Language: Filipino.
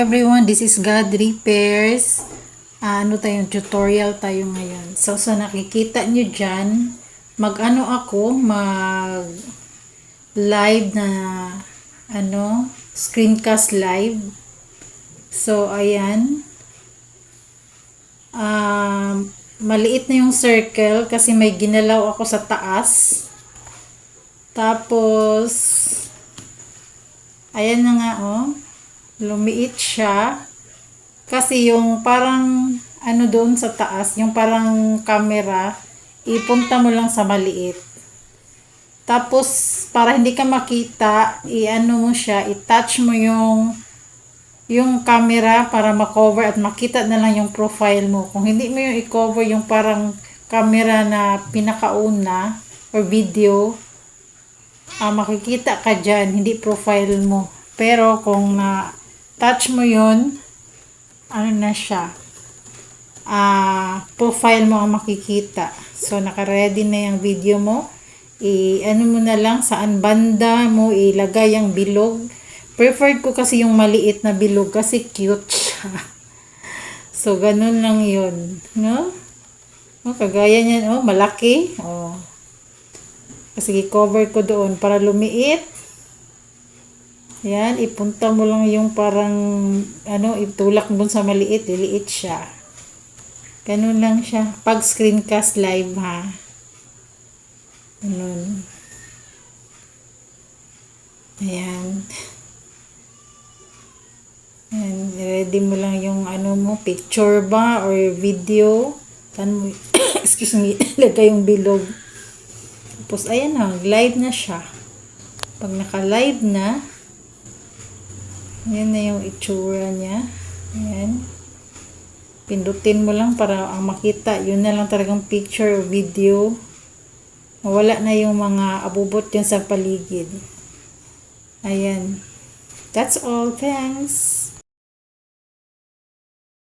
Everyone, this is God Repairs. Tutorial tayo ngayon. So nakikita nyo dyan, mag live na, screencast live. So, ayan. Maliit na yung circle kasi may ginalaw ako sa taas. Tapos, ayan na nga, lumiit siya kasi yung parang doon sa taas, yung parang camera, ipunta mo lang sa maliit. Tapos para hindi ka makita, mo siya, i-touch mo yung camera para ma-cover at makita na lang yung profile mo. Kung hindi mo yung i-cover yung parang camera na pinakauna or video, makikita ka dyan, hindi profile mo. Pero kung touch mo yun, na siya, profile mo ang makikita. So, naka-ready na yung video mo. Mo na lang, saan banda mo ilagay yung bilog. Preferred ko kasi yung maliit na bilog kasi cute siya. So, ganun lang yun. No? Kagaya niyan, malaki. Kasi i-cover ko doon para lumiit. Yan, ipunta mo lang yung parang, itulak mo sa maliit, liliit siya. Ganun lang siya. Pag screencast live, ha. Ganun. Ayan. Ayan, ready mo lang yung picture ba or video. Saan mo, excuse me, lagay yung bilog. Tapos, ayan na, live na siya. Pag naka-live na, yan na yung itsura niya. Ayan. Pindutin mo lang para ang makita. Yun na lang talagang picture o video. Mawala na yung mga abubot dyan sa paligid. Ayan. That's all. Thanks.